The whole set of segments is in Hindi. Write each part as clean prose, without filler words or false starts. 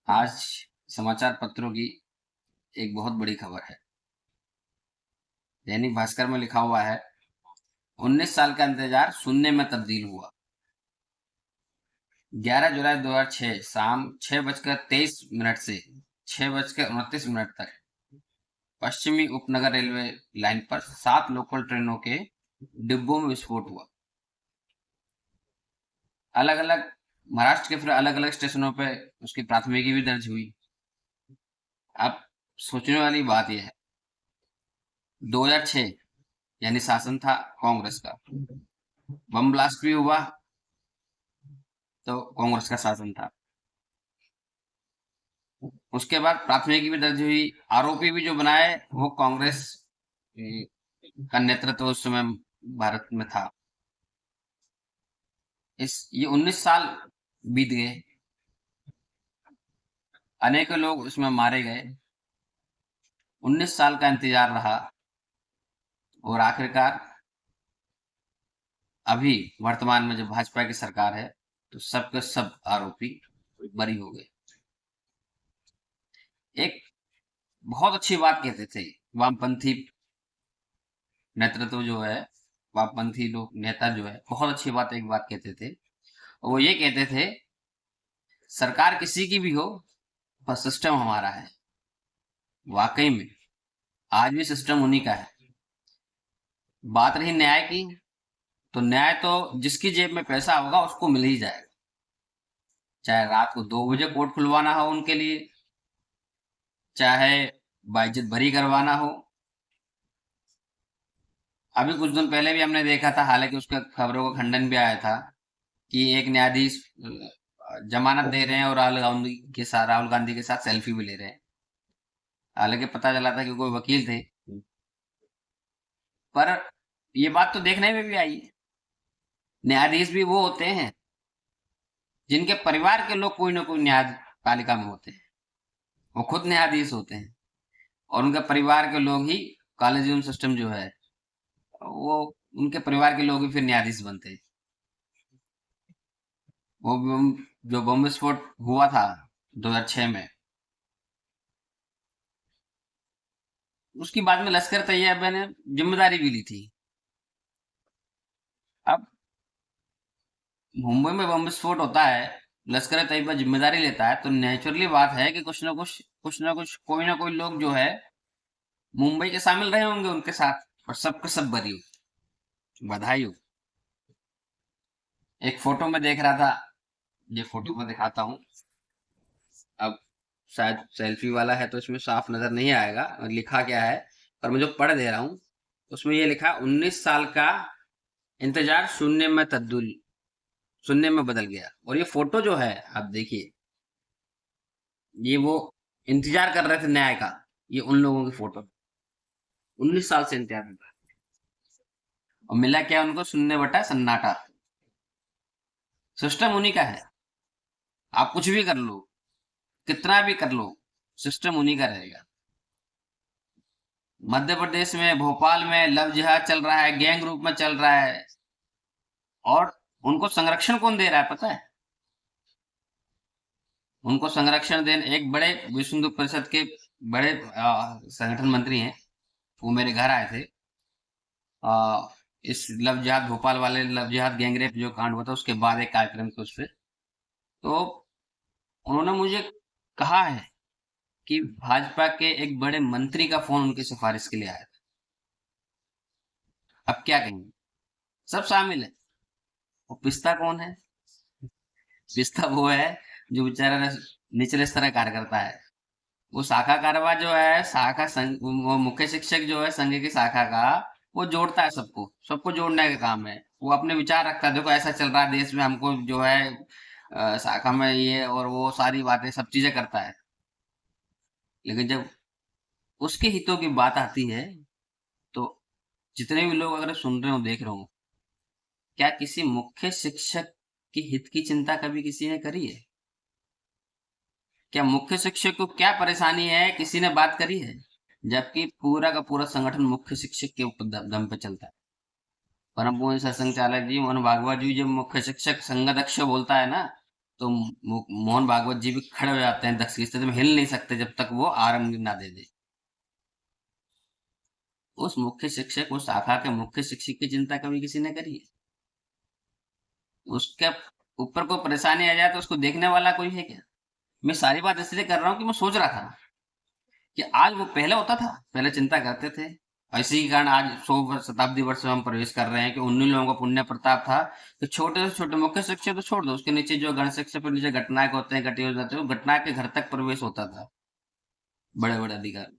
आज समाचार पत्रों की एक बहुत बड़ी खबर है। दैनिक भास्कर में लिखा हुआ है, 19 साल का इंतजार शून्य में तब्दील हुआ। 11 जुलाई 2006 शाम 6:23 से 6:29 तक पश्चिमी उपनगर रेलवे लाइन पर 7 लोकल ट्रेनों के डिब्बों में विस्फोट हुआ। अलग अलग महाराष्ट्र के फिर अलग अलग स्टेशनों पे उसकी प्राथमिकी भी दर्ज हुई। अब सोचने वाली बात यह है, 2006 यानी शासन था कांग्रेस का, बम ब्लास्ट भी हुआ तो कांग्रेस का शासन था। उसके बाद प्राथमिकी भी दर्ज हुई, आरोपी भी जो बनाए वो कांग्रेस का नेतृत्व उस समय भारत में था। ये 19 साल बीत गए, अनेकों लोग उसमें मारे गए, 19 साल का इंतजार रहा और आखिरकार अभी वर्तमान में जब भाजपा की सरकार है तो सबके सब आरोपी बरी हो गए। एक बहुत अच्छी बात कहते थे वामपंथी नेतृत्व जो है, वामपंथी लोग नेता जो है, बहुत अच्छी बात एक बात कहते थे। और वो ये कहते थे, सरकार किसी की भी हो पर सिस्टम हमारा है। वाकई में आज भी सिस्टम उन्हीं का है। बात रही न्याय की, तो न्याय तो जिसकी जेब में पैसा होगा उसको मिल ही जाएगा, चाहे रात को 2 बजे कोर्ट खुलवाना हो उनके लिए, चाहे बाइज्जत भरी करवाना हो। अभी कुछ दिन पहले भी हमने देखा था, हालांकि उसका खबरों का खंडन भी आया था कि एक न्यायाधीश जमानत दे रहे हैं और राहुल गांधी के साथ सेल्फी भी ले रहे हैं। हालांकि पता चला था कि कोई वकील थे, पर ये बात तो देखने में भी आई, न्यायाधीश भी वो होते हैं जिनके परिवार के लोग कोई ना कोई न्याय पालिका में होते हैं। वो खुद न्यायाधीश होते हैं और उनके परिवार के लोग ही, कॉलेजियम सिस्टम जो है वो, उनके परिवार के लोग ही फिर न्यायाधीश बनते हैं। वो जो बम विस्फोट हुआ था 2006 में, उसकी बाद में लश्कर तैयबा ने जिम्मेदारी भी ली थी। अब मुंबई में बम विस्फोट होता है, लश्कर तैयबा जिम्मेदारी लेता है, तो नेचुरली बात है कि कुछ कोई ना कोई लोग जो है मुंबई के शामिल रहे होंगे उनके साथ, और सबके सब बरी हो, बधाई हो। एक फोटो में देख रहा था, ये फोटो में दिखाता हूँ। अब शायद सेल्फी वाला है तो इसमें साफ नजर नहीं आएगा और लिखा क्या है, पर मैं जो पढ़ दे रहा हूँ उसमें ये लिखा, 19 साल का इंतजार शून्य में बदल गया। और ये फोटो जो है आप देखिए, ये वो इंतजार कर रहे थे न्याय का, ये उन लोगों की फोटो, 19 साल से इंतजार कर रहे थे और मिला क्या उनको, शून्य बटा सन्नाटा। सिस्टम उन्हीं का है, आप कुछ भी कर लो, कितना भी कर लो, सिस्टम उन्हीं का रहेगा। मध्य प्रदेश में भोपाल में लव जिहाद चल रहा है, गैंग रूप में चल रहा है, और उनको संरक्षण कौन दे रहा है पता है? उनको संरक्षण देने एक बड़े विश्व हिंदू परिषद के बड़े संगठन मंत्री हैं, वो मेरे घर आए थे। आ, इस लव जिहाद, भोपाल वाले लव जिहाद गैंगरेप जो कांड हुआ था उसके बाद एक कार्यक्रम के उस पे, तो उन्होंने मुझे कहा है कि भाजपा के एक बड़े मंत्री का फोन उनकी सिफारिश के लिए आया था। अब क्या कहेंगे, सब शामिल है। वो पिस्ता कौन है? पिस्ता वो है जो बेचारा निचले स्तर का कार्य करता है। वो शाखा कारवा जो है, शाखा संघ, वो मुख्य शिक्षक जो है संघ की शाखा का, वो जोड़ता है सबको, सबको जोड़ने का काम है। वो अपने विचार रखता है, देखो ऐसा चल रहा है देश में, हमको जो है शाखा में ये और वो सारी बातें सब चीजें करता है। लेकिन जब उसके हितों की बात आती है तो जितने भी लोग अगर सुन रहे हो, देख रहे हो, क्या किसी मुख्य शिक्षक की हित की चिंता कभी किसी ने करी है? क्या मुख्य शिक्षक को क्या परेशानी है, किसी ने बात करी है? जबकि पूरा का पूरा संगठन मुख्य शिक्षक के ऊपर दम पे चलता है। परम पूज्य सरसंघ चालक जी, मोहन भागवत जी, जब मुख्य शिक्षक संघाध्यक्ष बोलता है ना, तो मोहन भागवत जी भी खड़े हो जाते हैं, दक्ष की स्थिति में हिल नहीं सकते जब तक वो आरंभ ना दे दे। उस मुख्य शिक्षक, उस शाखा के मुख्य शिक्षक की चिंता कभी किसी ने करी है? उसके ऊपर कोई परेशानी आ जाए तो उसको देखने वाला कोई है क्या? मैं सारी बात इसलिए कर रहा हूँ कि मैं सोच रहा था कि आज वो पहले होता था, पहले चिंता करते थे। इसी के कारण आज 100 शताब्दी वर्ष में हम प्रवेश कर रहे हैं कि उन्हीं लोगों का पुण्य प्रताप था कि छोटे से छोटे मुख्य शिक्षक तो छोड़ दो, उसके नीचे जो गण शिक्षक पर नीचे घटनायक होते हैं, घटी हो जाते हैं, वो घटनायक के घर तक प्रवेश होता था। बड़े बड़े अधिकार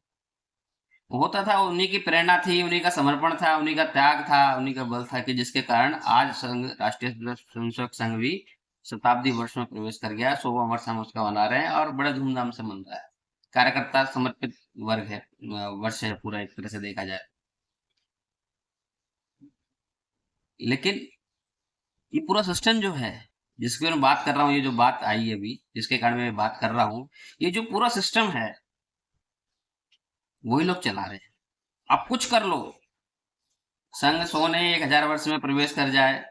होता था, उन्हीं की प्रेरणा थी, उन्हीं का समर्पण था, उन्हीं का त्याग था, उन्हीं का बल था कि जिसके कारण आज संघ, राष्ट्रीय स्वयंसेवक संघ भी शताब्दी वर्ष में प्रवेश कर गया। 100वां वर्ष हम उसका मना रहे हैं और बड़े धूमधाम से मन रहा है। कार्यकर्ता समर्पित वर्ग है, वर्ष है पूरा, एक तरह से देखा जाए। लेकिन ये पूरा सिस्टम जो है जिसकी मैं बात कर रहा हूँ, ये जो बात आई अभी जिसके कारण मैं बात कर रहा हूँ, ये जो पूरा सिस्टम है वही लोग चला रहे हैं। आप कुछ कर लो, संघ 100 ने 1000 वर्ष में प्रवेश कर जाए,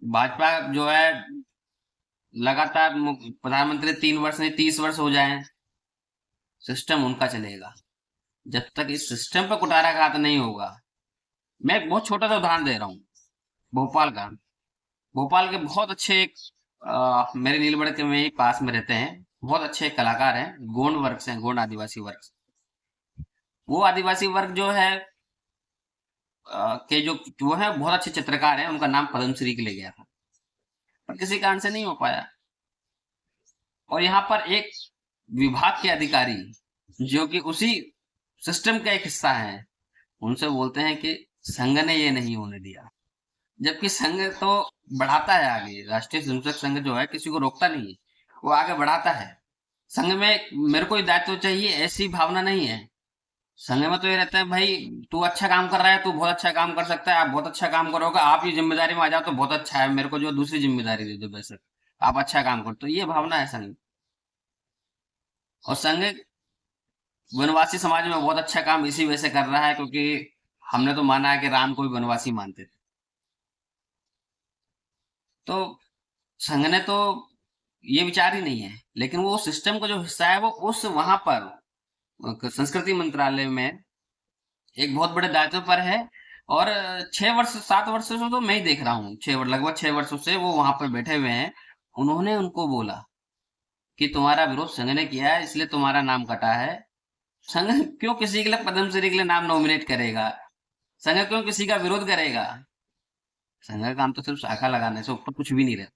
भाजपा जो है लगातार प्रधानमंत्री 3 वर्ष नहीं 30 वर्ष हो जाए, सिस्टम उनका चलेगा। जब तक इस सिस्टम पर कुठाराघात नहीं होगा। मैं एक बहुत छोटा सा उदाहरण दे रहा हूँ, भोपाल का। भोपाल के बहुत अच्छे एक मेरे नीलबढ़ के में ही पास में रहते हैं, बहुत अच्छे कलाकार हैं, गोंड वर्ग से हैं, गोंड आदिवासी वर्ग। वो आदिवासी वर्ग जो है के जो वो है बहुत अच्छे चित्रकार हैं, उनका नाम पद्मश्री के लिए गया था, पर किसी कारण से नहीं हो पाया। और यहाँ पर एक विभाग के अधिकारी जो कि उसी सिस्टम का एक हिस्सा है, उनसे बोलते हैं कि संघ ने ये नहीं होने दिया, जबकि संघ तो बढ़ाता है आगे। राष्ट्रीय स्वयंसेवक संघ जो है किसी को रोकता नहीं है, वो आगे बढ़ाता है। संघ में मेरे को दायित्व चाहिए ऐसी भावना नहीं है। संघ में तो ये रहता है भाई तू अच्छा काम कर रहा है, तू बहुत अच्छा काम कर सकता है, आप बहुत अच्छा काम करोगे, आप ये जिम्मेदारी में आ जाओ तो बहुत अच्छा है, मेरे को जो दूसरी जिम्मेदारी दे दो, बेशक आप अच्छा काम करो। तो ये भावना है संघ। और संघ वनवासी समाज में बहुत अच्छा काम इसी वजह से कर रहा है क्योंकि हमने तो माना है कि राम को भी वनवासी मानते थे। तो संघ ने तो ये विचार ही नहीं है, लेकिन वो सिस्टम का जो हिस्सा है वो उस वहां पर संस्कृति मंत्रालय में एक बहुत बड़े दायित्व पर है। और 6 वर्ष 7 वर्ष से तो मैं ही देख रहा हूँ, लगभग 6 वर्षों से वो वहां पर बैठे हुए हैं। उन्होंने उनको बोला कि तुम्हारा विरोध संघ ने किया है इसलिए तुम्हारा नाम कटा है। संघ क्यों किसी के लिए पद्मश्री के लिए नाम नॉमिनेट करेगा? संघ क्यों किसी का विरोध करेगा? संघ का काम तो सिर्फ शाखा लगाने से ऊपर कुछ भी नहीं रहता।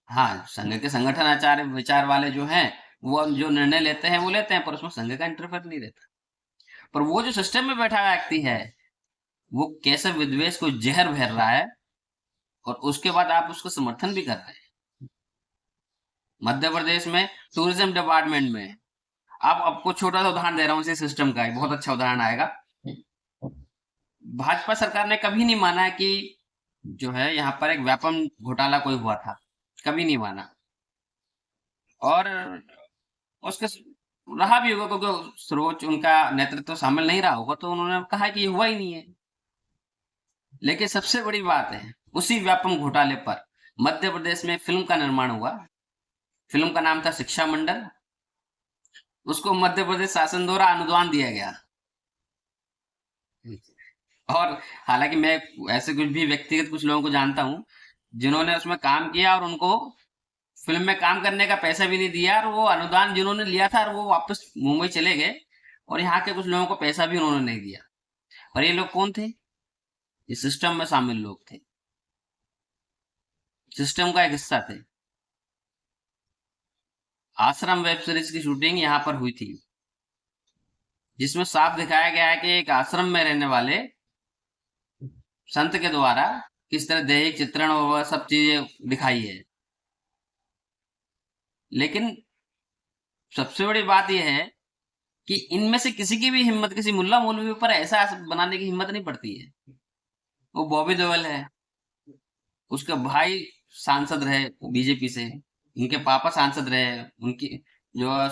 हाँ, संघ के संगठन आचार विचार वाले जो हैं वो जो निर्णय लेते हैं वो लेते हैं, पर उसमें संघ का इंटरफेयर नहीं रहता। पर वो जो सिस्टम में बैठा व्यक्ति है वो कैसे विद्वेष को जहर भर रहा है, और उसके बाद आप उसको समर्थन भी कर रहे हैं। मध्य प्रदेश में टूरिज्म डिपार्टमेंट में आप आपको छोटा सा उदाहरण दे रहा हूँ इसी सिस्टम का, एक बहुत अच्छा उदाहरण आएगा। भाजपा सरकार ने कभी नहीं माना कि जो है यहाँ पर एक व्यापम घोटाला कोई हुआ था, कभी नहीं माना। और उसके रहा भी होगा क्योंकि सर्वोच्च उनका नेतृत्व शामिल नहीं रहा होगा, तो उन्होंने कहा कि ये हुआ ही नहीं है। लेकिन सबसे बड़ी बात है उसी व्यापम घोटाले पर मध्य प्रदेश में फिल्म का निर्माण हुआ। फिल्म का नाम था शिक्षा मंडल। उसको मध्य प्रदेश शासन द्वारा अनुदान दिया गया। और हालांकि मैं ऐसे कुछ भी व्यक्तिगत कुछ लोगों को जानता हूं जिन्होंने उसमें काम किया और उनको फिल्म में काम करने का पैसा भी नहीं दिया, और वो अनुदान जिन्होंने लिया था और वो वापस मुंबई चले गए, और यहाँ के कुछ लोगों को पैसा भी उन्होंने नहीं दिया। और ये लोग कौन थे? ये सिस्टम में शामिल लोग थे, सिस्टम का एक हिस्सा थे। आश्रम वेब सीरीज की शूटिंग यहाँ पर हुई थी, जिसमें साफ दिखाया गया है कि एक आश्रम में रहने वाले संत के द्वारा किस तरह दैहिक चित्रण और वह सब चीजें दिखाई है। लेकिन सबसे बड़ी बात यह है कि इनमें से किसी की भी हिम्मत, किसी मुल्ला मौलवी पर ऐसा बनाने की हिम्मत नहीं पड़ती है। वो बॉबी देओल है, उसका भाई सांसद रहे बीजेपी से, उनके पापा सांसद रहे, उनकी जो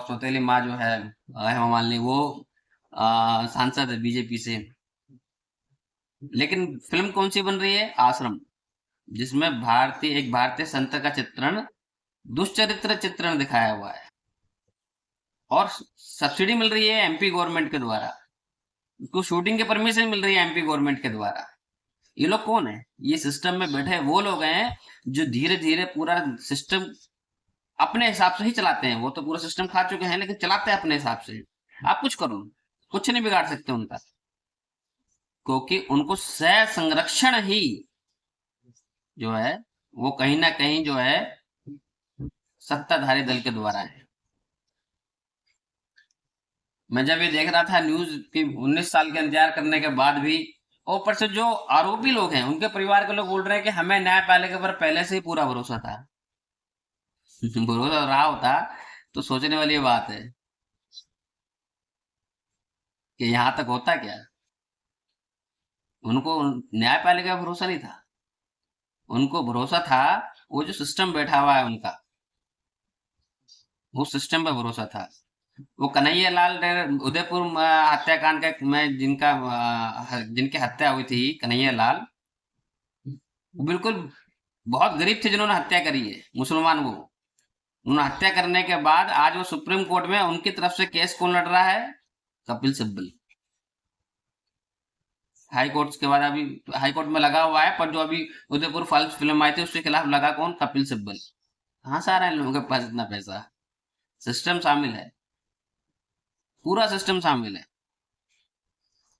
सौतेली माँ जो है हेमा मालिनी वो सांसद है बीजेपी से। लेकिन फिल्म कौन सी बन रही है? आश्रम। जिसमें एक भारतीय संत का चित्रण, दुष्चरित्र चित्रण दिखाया हुआ है, और सब्सिडी मिल रही है एमपी गवर्नमेंट के द्वारा, उसको शूटिंग की परमिशन मिल रही है एमपी गवर्नमेंट के द्वारा। ये लोग कौन है? ये सिस्टम में बैठे वो लोग हैं जो धीरे धीरे पूरा सिस्टम अपने हिसाब से ही चलाते हैं। वो तो पूरा सिस्टम खा चुके हैं, लेकिन चलाते हैं अपने हिसाब से। आप कुछ करो, कुछ नहीं बिगाड़ सकते उनका, क्योंकि उनको सह संरक्षण ही जो है वो कहीं ना कहीं जो है सत्ताधारी दल के द्वारा है। मैं जब ये देख रहा था न्यूज कि 19 साल के इंतजार करने के बाद भी, ऊपर से जो आरोपी लोग हैं उनके परिवार के लोग बोल रहे हैं कि हमें न्यायपालिका पर पहले से ही पूरा भरोसा था। भरोसा रहा होता तो सोचने वाली बात है कि यहाँ तक होता क्या। उनको न्यायपालिका का भरोसा नहीं था, उनको भरोसा था वो जो सिस्टम बैठा हुआ है उनका, वो सिस्टम पर भरोसा था। वो कन्हैया लाल उदयपुर हत्याकांड का मैं जिनकी हत्या हुई थी, कन्हैया लाल, वो बिल्कुल बहुत गरीब थे जिन्होंने हत्या करी है, मुसलमान वो। उन्होंने हत्या करने के बाद आज वो सुप्रीम कोर्ट में उनकी तरफ से केस कौन लड़ रहा है? कपिल सिब्बल। हाई कोर्ट के बाद अभी हाई कोर्ट में लगा हुआ है, पर जो अभी उदयपुर फाइल्स फिल्म आई थी उसके खिलाफ लगा कौन? कपिल सिब्बल। कहाँ से आ रहा है इन लोगों के पास इतना पैसा? सिस्टम शामिल है, पूरा सिस्टम शामिल है,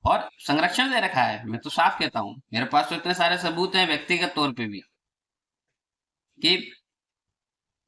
और संरक्षण दे रखा है। मैं तो साफ कहता हूँ, मेरे पास तो इतने सारे सबूत हैं व्यक्तिगत तौर पे भी कि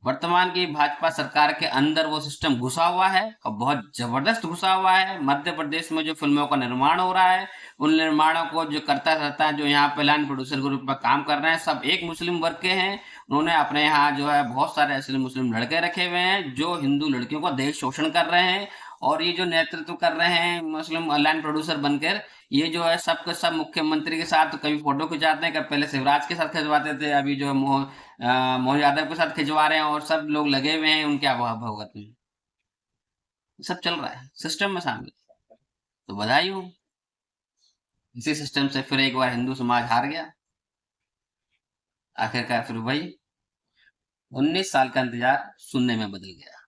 वर्तमान की भाजपा सरकार के अंदर वो सिस्टम घुसा हुआ है, और बहुत जबरदस्त घुसा हुआ है। मध्य प्रदेश में जो फिल्मों का निर्माण हो रहा है, उन निर्माणों को जो करता रहता है, जो यहाँ पे लाइन प्रोड्यूसर ग्रुप पर काम कर रहे हैं, सब एक मुस्लिम वर्ग के हैं। उन्होंने अपने यहाँ जो है बहुत सारे ऐसे मुस्लिम लड़के रखे हुए हैं जो हिंदू लड़कियों का देश शोषण कर रहे हैं, और ये जो नेतृत्व कर रहे हैं मुस्लिम लाइन प्रोड्यूसर बनकर, ये जो है सब के सब मुख्यमंत्री के साथ कभी फोटो खिंचाते हैं, कभी पहले शिवराज के साथ खिंचवाते थे, अभी जो मोहन यादव के साथ खिंचवा रहे हैं, और सब लोग लगे हुए हैं उनके भगत में। सब चल रहा है, सिस्टम में शामिल। तो बधाई हो, इसी सिस्टम से फिर एक बार हिंदू समाज हार गया। आखिरकार फिर वही 19 साल का इंतजार शून्य में बदल गया।